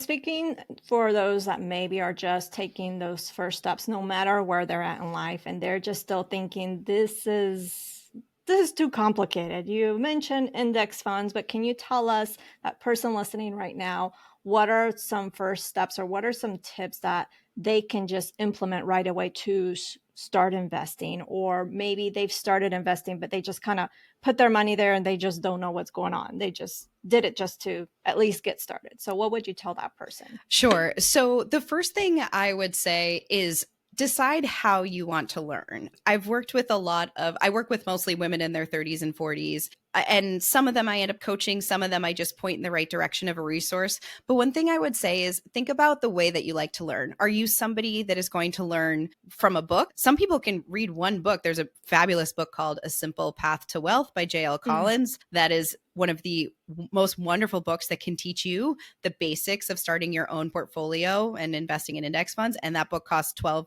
Speaking for those that maybe are just taking those first steps, no matter where they're at in life, and they're just still thinking this is too complicated. You mentioned index funds, but can you tell us, that person listening right now, what are some first steps or what are some tips that they can just implement right away to start investing? Or maybe they've started investing, but they just kind of put their money there and they just don't know what's going on. They just did it just to at least get started. So what would you tell that person? Sure. So the first thing I would say is decide how you want to learn. I work with mostly women in their 30s and 40s. And some of them I end up coaching, some of them I just point in the right direction of a resource. But one thing I would say is think about the way that you like to learn. Are you somebody that is going to learn from a book? Some people can read one book. There's a fabulous book called A Simple Path to Wealth by J.L. Collins. That is one of the most wonderful books that can teach you the basics of starting your own portfolio and investing in index funds. And that book costs $12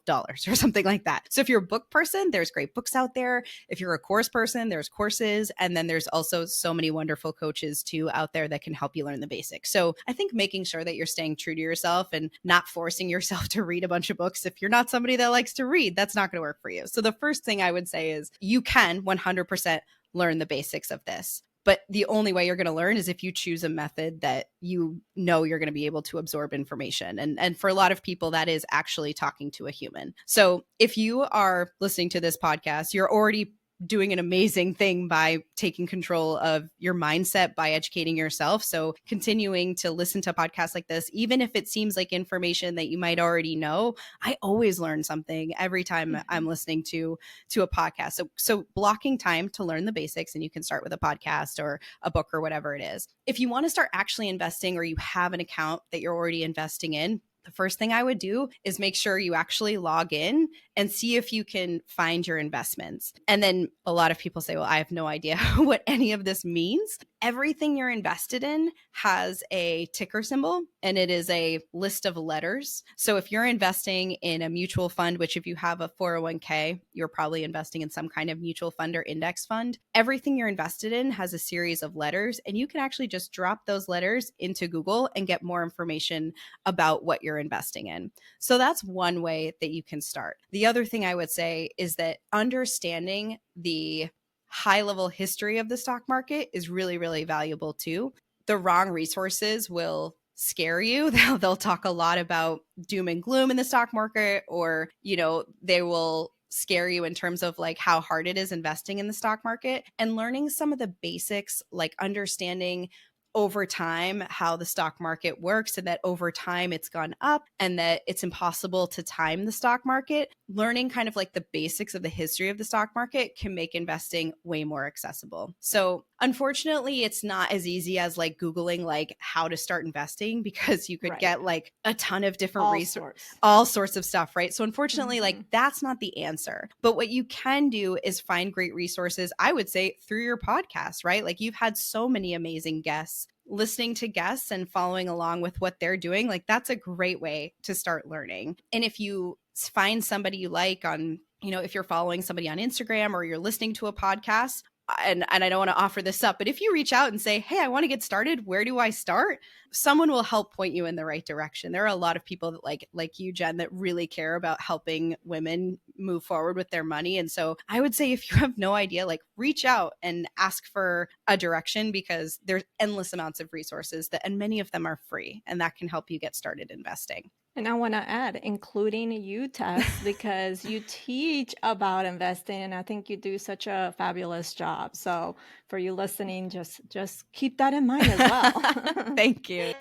or something like that. So if you're a book person, there's great books out there. If you're a course person, there's courses. And then there's also so many wonderful coaches too out there that can help you learn the basics. So I think making sure that you're staying true to yourself and not forcing yourself to read a bunch of books. If you're not somebody that likes to read, that's not going to work for you. So the first thing I would say is you can 100% learn the basics of this. But the only way you're going to learn is if you choose a method that you know you're going to be able to absorb information. And for a lot of people, that is actually talking to a human. So if you are listening to this podcast, you're already doing an amazing thing by taking control of your mindset by educating yourself. So continuing to listen to podcasts like this, even if it seems like information that you might already know, I always learn something every time I'm listening to a podcast. So blocking time to learn the basics, and you can start with a podcast or a book or whatever it is. If you want to start actually investing, or you have an account that you're already investing in, the first thing I would do is make sure you actually log in and see if you can find your investments. And then a lot of people say, well, I have no idea what any of this means. Everything you're invested in has a ticker symbol, and it is a list of letters. So if you're investing in a mutual fund, which if you have a 401k, you're probably investing in some kind of mutual fund or index fund, everything you're invested in has a series of letters, and you can actually just drop those letters into Google and get more information about what you're investing in. So that's one way that you can start. The other thing I would say is that understanding the high level history of the stock market is really, really valuable too. The wrong resources will scare you. They'll talk a lot about doom and gloom in the stock market, or, they will scare you in terms of like how hard it is investing in the stock market. And learning some of the basics, like understanding over time how the stock market works, and that over time it's gone up and that it's impossible to time the stock market. Learning kind of like the basics of the history of the stock market can make investing way more accessible. So unfortunately, it's not as easy as like Googling like how to start investing, because you could get like a ton of different resources, all sorts of stuff, right? So unfortunately, like that's not the answer. But what you can do is find great resources, I would say, through your podcast, right? Like you've had so many amazing guests. Listening to guests and following along with what they're doing, like that's a great way to start learning. And if you find somebody you like on, if you're following somebody on Instagram or you're listening to a podcast, and I don't want to offer this up, but if you reach out and say, hey, I want to get started, where do I start? Someone will help point you in the right direction. There are a lot of people that like you, Jen, that really care about helping women move forward with their money. And so I would say if you have no idea, like reach out and ask for a direction, because there's endless amounts of resources and many of them are free, and that can help you get started investing. And I want to add, including you, Tess, because you teach about investing, and I think you do such a fabulous job. So for you listening, just keep that in mind as well. Thank you.